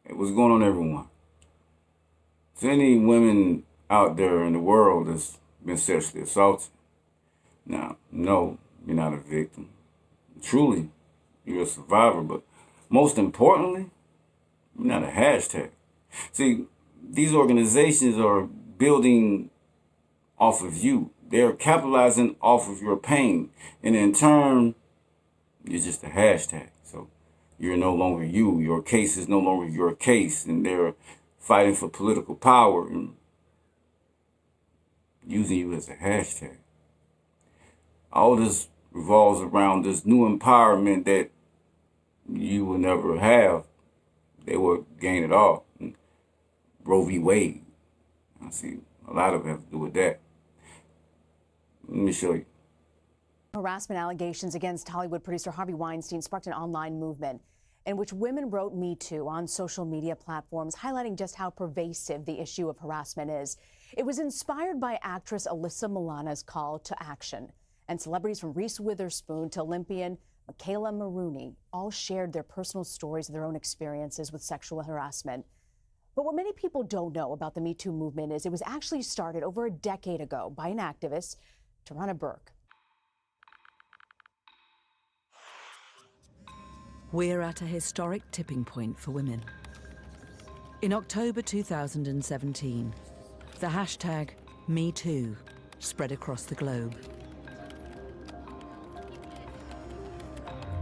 Hey, what's going on, everyone? Is there any women out there in the world that's been sexually assaulted? Now, no, you're not a victim. Truly, you're a survivor, but most importantly, you're not a hashtag. See, these organizations are building off of you. They're capitalizing off of your pain. And in turn, you're just a hashtag. So you're no longer you. Your case is no longer your case. And they're fighting for political power and using you as a hashtag. All this revolves around this new empowerment that you will never have. They will gain it all. Roe v. Wade. I see a lot of it has to do with that. Let me show you. Harassment allegations against Hollywood producer Harvey Weinstein sparked an online movement in which women wrote Me Too on social media platforms, highlighting just how pervasive the issue of harassment is. It was inspired by actress Alyssa Milano's call to action, and celebrities from Reese Witherspoon to Olympian Michaela Maroney all shared their personal stories of their own experiences with sexual harassment. But what many people don't know about the Me Too movement is it was actually started over a decade ago by an activist, Tarana Burke. We're at a historic tipping point for women. In October 2017, the hashtag #MeToo spread across the globe.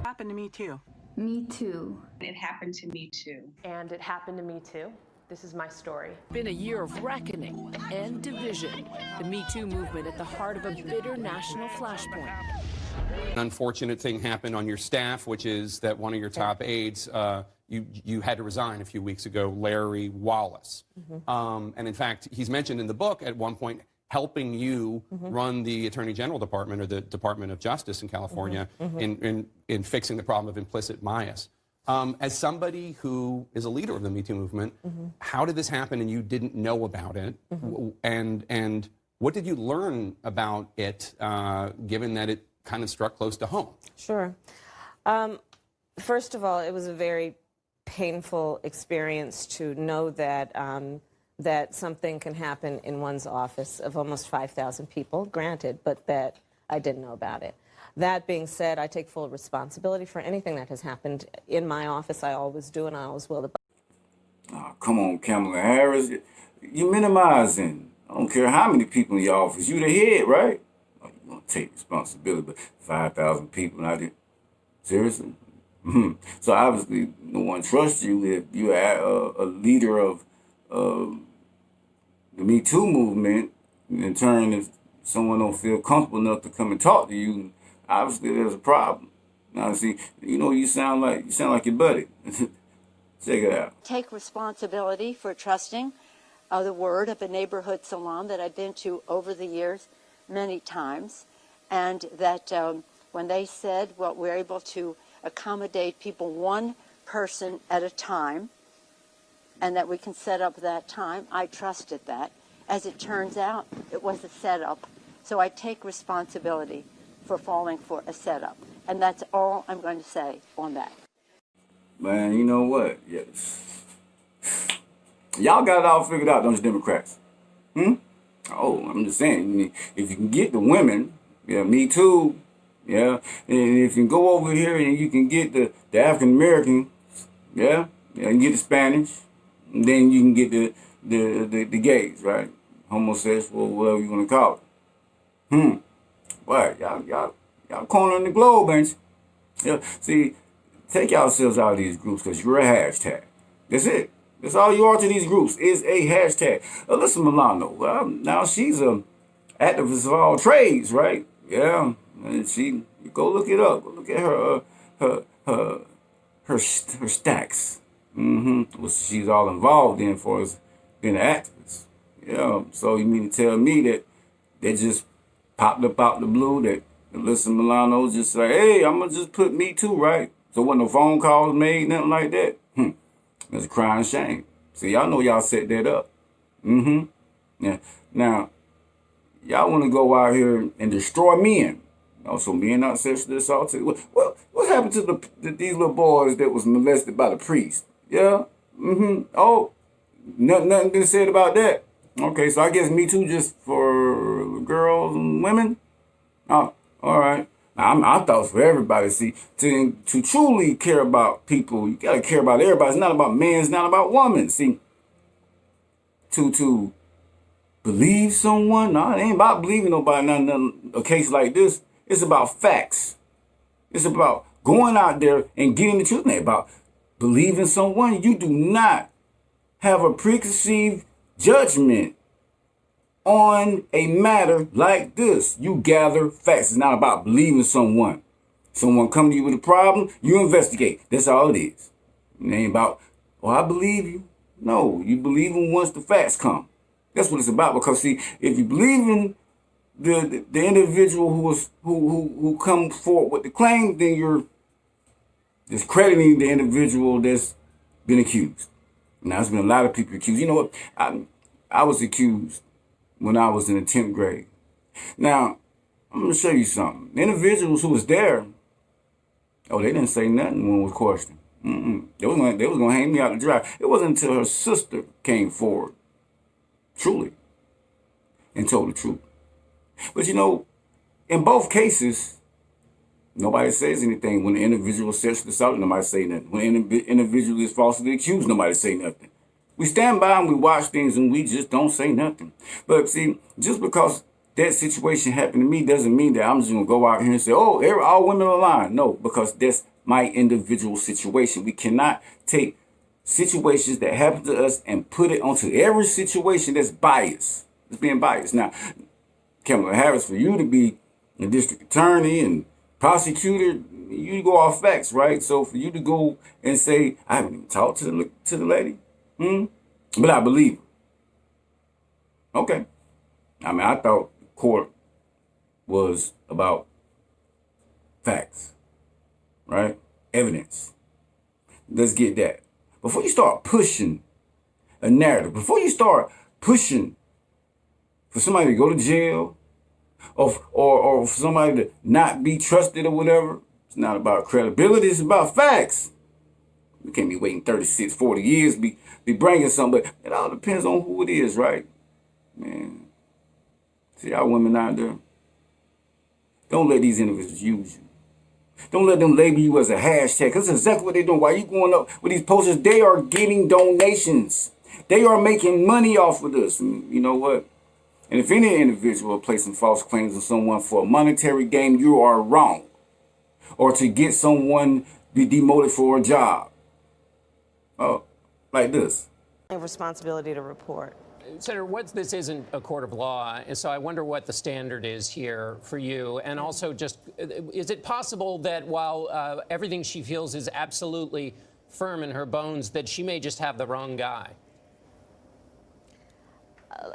Happened to me too. Me too. It happened to me too. And it happened to me too. This is my story. Been a year of reckoning and division. The Me Too movement at the heart of a bitter national flashpoint. An unfortunate thing happened on your staff, which is that one of your top aides, you had to resign a few weeks ago, Larry Wallace. And in fact, he's mentioned in the book at one point helping you run the Attorney General Department or the Department of Justice in California in fixing the problem of implicit bias. As somebody who is a leader of the Me Too movement, how did this happen and you didn't know about it? And what did you learn about it, given that it kind of struck close to home? Sure. First of all, it was a very painful experience to know that that something can happen in one's office of almost 5,000 people, granted, but that I didn't know about it. That being said, I take full responsibility for anything that has happened in my office. I always do, and I always will. Oh, come on, Kamla Harris. You minimizing. I don't care how many people in your office. You the head, right? Oh, you want to take responsibility, but 5,000 people out there. Seriously? So obviously, no one trusts you if you're a leader of the Me Too movement. In turn, if someone don't feel comfortable enough to come and talk to you, obviously there's a problem. Now, see, you sound like your buddy. Check it out. Take responsibility for trusting the word of a neighborhood salon that I've been to over the years many times, and that when they said, well, we're able to accommodate people one person at a time, and that we can set up that time, I trusted that. As it turns out, it was a setup. So I take responsibility for falling for a setup. And that's all I'm going to say on that. Man, you know what? Yes. Y'all got it all figured out, don't you, Democrats? Oh, I'm just saying, if you can get the women, Me Too, and if you can go over here and you can get the African American, you can get the Spanish, and then you can get the gays, right? Homosexual, whatever you want to call it. What? Y'all cornering the globe, ain't you? Yeah. See, take yourselves out of these groups because you're a hashtag. That's it. That's all you are to these groups is a hashtag. Alyssa Milano, well, now she's a activist of all trades, right? Yeah. And you go look it up. Go look at her stacks. What she's all involved in for us being an activist. Yeah. So you mean to tell me that they just popped up out the blue that Alyssa Milano just like, hey, I'm gonna just put Me Too, right? So wasn't no phone calls made, nothing like that. That's a crying shame. See, y'all know y'all set that up. Yeah. Now, y'all want to go out here and destroy men. So men not sexually assaulted. Well, what happened to these little boys that was molested by the priest? Yeah? Oh, nothing been said about that. Okay, so I guess Me Too just for girls and women. Oh, all right. I thought it was for everybody. See, to truly care about people, you gotta care about everybody. It's not about men. It's not about women. See, to believe someone, no, it ain't about believing nobody. Nothing. A case like this, it's about facts. It's about going out there and getting the truth. It ain't about believing someone. You do not have a preconceived judgment on a matter like this. You gather facts. It's not about believing someone. Someone come to you with a problem, you investigate. That's all it is. It ain't about, oh, I believe you. No, you believe them once the facts come. That's what it's about. Because see, if you believe in the individual who come forward with the claim, then you're discrediting the individual that's been accused. Now, there's been a lot of people accused. You know what? I was accused when I was in the 10th grade. Now, I'm going to show you something. The individuals who was there, oh, they didn't say nothing when was questioned. They was going to hang me out to dry. It wasn't until her sister came forward, truly, and told the truth. But you know, in both cases, nobody says anything. When the individual is sexually assaulted, nobody say nothing. When the individual is falsely accused, nobody say nothing. We stand by and we watch things and we just don't say nothing. But see, just because that situation happened to me doesn't mean that I'm just going to go out here and say, oh, all women are lying. No, because that's my individual situation. We cannot take situations that happen to us and put it onto every situation that's biased. It's being biased. Now, Kamla Harris, for you to be a district attorney and prosecutor, you go off facts, right? So for you to go and say, I haven't even talked to the lady, but I believe her. Okay. I mean, I thought court was about facts, right? Evidence. Let's get that. Before you start pushing a narrative, before you start pushing for somebody to go to jail or for somebody to not be trusted or whatever, it's not about credibility, it's about facts. We can't be waiting 36, 40 years, be bringing something, but it all depends on who it is, right? Man, see our women out there, don't let these individuals use you. Don't let them label you as a hashtag, because that's exactly what they're doing. While you going up with these posters, they are getting donations. They are making money off of this. And you know what? And if any individual are placing false claims on someone for a monetary gain, you are wrong. Or to get someone be demoted for a job. Oh, like this. A responsibility to report. Senator, this isn't a court of law, and so I wonder what the standard is here for you. And also, just is it possible that while everything she feels is absolutely firm in her bones, that she may just have the wrong guy?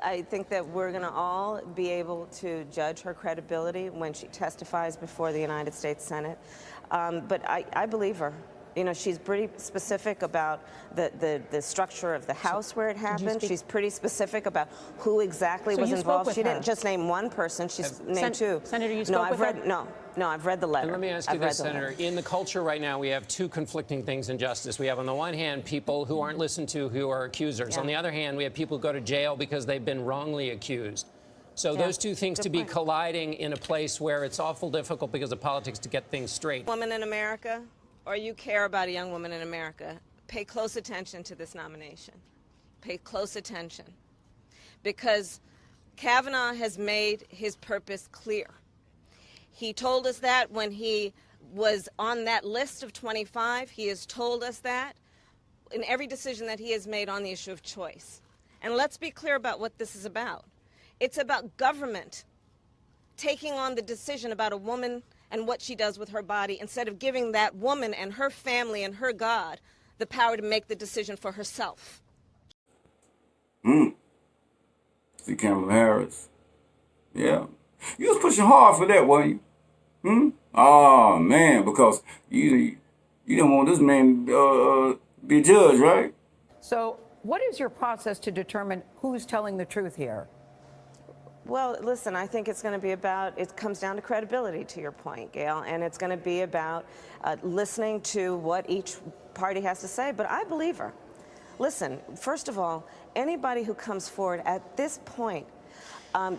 I think that we're going to all be able to judge her credibility when she testifies before the United States Senate. But I believe her. You know, she's pretty specific about the structure of the house where it happened. She's pretty specific about who exactly was involved. She didn't just name one person. She's named two. Senator, you spoke with her? No, I've read the letter. And let me ask you this, Senator. In the culture right now, we have two conflicting things in justice. We have, on the one hand, people who aren't listened to who are accusers. Yeah. On the other hand, we have people who go to jail because they've been wrongly accused. So those two things to be colliding in a place where it's awful difficult because of politics to get things straight. Women in America, or you care about a young woman in America, pay close attention to this nomination. Pay close attention. Because Kavanaugh has made his purpose clear. He told us that when he was on that list of 25. He has told us that in every decision that he has made on the issue of choice. And let's be clear about what this is about. It's about government taking on the decision about a woman and what she does with her body, instead of giving that woman and her family and her God the power to make the decision for herself. See Kamla Harris. Yeah. You was pushing hard for that, wasn't you? Oh, man, because you don't want this man be a judge, right? So what is your process to determine who's telling the truth here? Well, listen, I think it's going to be about, it comes down to credibility, to your point, Gail, and it's going to be about listening to what each party has to say. But I believe her. listen, first of all, anybody who comes forward at this point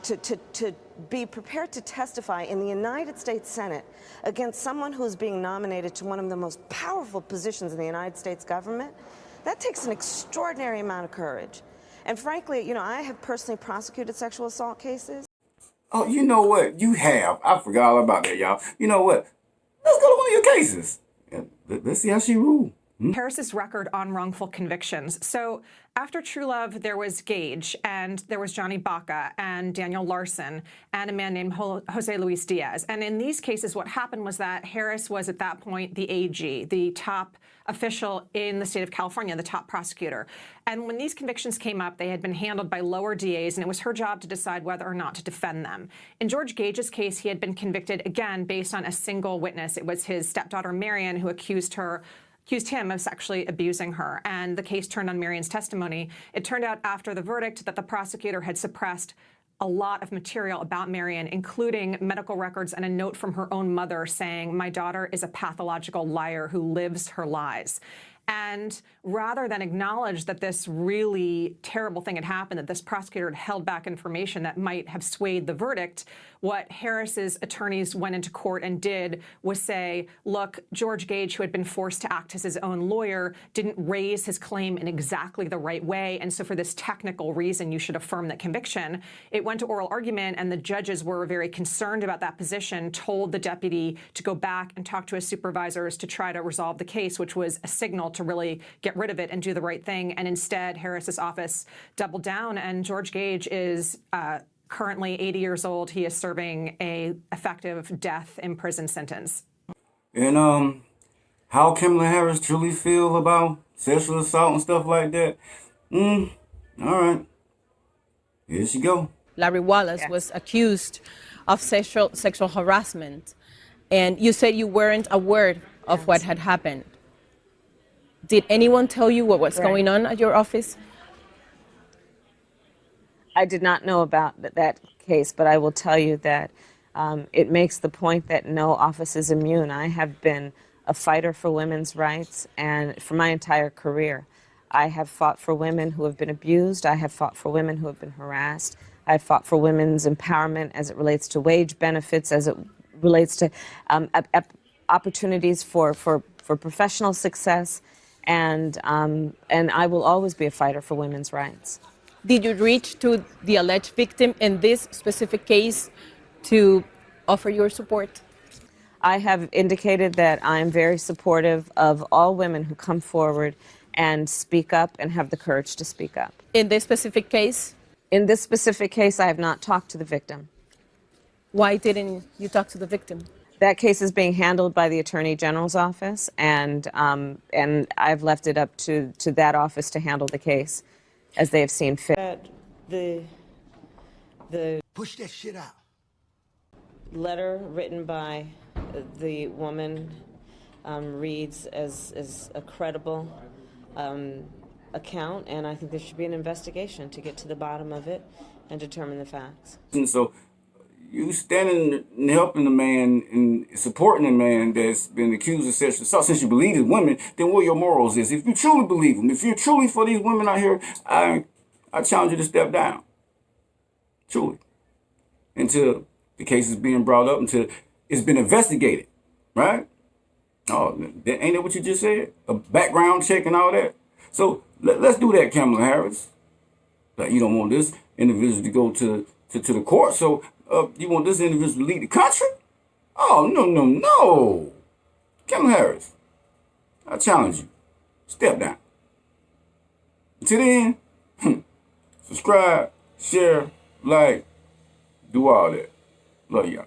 to be prepared to testify in the United States Senate against someone who is being nominated to one of the most powerful positions in the United States government, that takes an extraordinary amount of courage. And frankly, you know, I have personally prosecuted sexual assault cases. Oh, you know what? You have. I forgot all about that, y'all. You know what? Let's go to one of your cases. Let's see how she ruled. Harris's record on wrongful convictions. So after True Love, there was Gage, and there was Johnny Baca, and Daniel Larson, and a man named Jose Luis Diaz. And in these cases, what happened was that Harris was at that point the AG, the top official in the state of California, the top prosecutor. And when these convictions came up, they had been handled by lower DAs, and it was her job to decide whether or not to defend them. In George Gage's case, he had been convicted, again, based on a single witness. It was his stepdaughter, Marion, who accused him of sexually abusing her, and the case turned on Marion's testimony. It turned out after the verdict that the prosecutor had suppressed a lot of material about Marion, including medical records and a note from her own mother saying, "My daughter is a pathological liar who lives her lies." And rather than acknowledge that this really terrible thing had happened, that this prosecutor had held back information that might have swayed the verdict, what Harris's attorneys went into court and did was say, look, George Gage, who had been forced to act as his own lawyer, didn't raise his claim in exactly the right way, and so for this technical reason, you should affirm that conviction. It went to oral argument, and the judges were very concerned about that position, told the deputy to go back and talk to his supervisors to try to resolve the case, which was a signal to really get rid of it and do the right thing. And instead, Harris's office doubled down, and George Gage is currently 80 years old. He is serving a effective death in prison sentence. And how Kamla Harris truly feel about sexual assault and stuff like that? All right. Here she go. Larry Wallace was accused of sexual harassment, and you said you weren't aware of what had happened. Did anyone tell you what was going on at your office? I did not know about that case, but I will tell you that it makes the point that no office is immune. I have been a fighter for women's rights, and for my entire career, I have fought for women who have been abused. I have fought for women who have been harassed. I have fought for women's empowerment as it relates to wage benefits, as it relates to opportunities for professional success, and I will always be a fighter for women's rights. Did you reach to the alleged victim in this specific case to offer your support? I have indicated that I am very supportive of all women who come forward and speak up and have the courage to speak up. In this specific case? In this specific case, I have not talked to the victim. Why didn't you talk to the victim? That case is being handled by the Attorney General's office, and I've left it up to that office to handle the case as they have seen fit. The push that shit out. Letter written by the woman reads as a credible account, and I think there should be an investigation to get to the bottom of it and determine the facts. And so you standing and helping the man and supporting the man that's been accused of sexual assault, since you believe in women, then what your morals is. If you truly believe them, if you're truly for these women out here, I challenge you to step down. Truly. Until the case is being brought up, until it's been investigated, right? Oh, ain't that what you just said? A background check and all that? So let's do that, Kamala Harris. Like, you don't want this individual to go to the court, so you want this individual to lead the country? Oh, no. Kamala Harris, I challenge you. Step down. Until then, subscribe, share, like, do all that. Love y'all.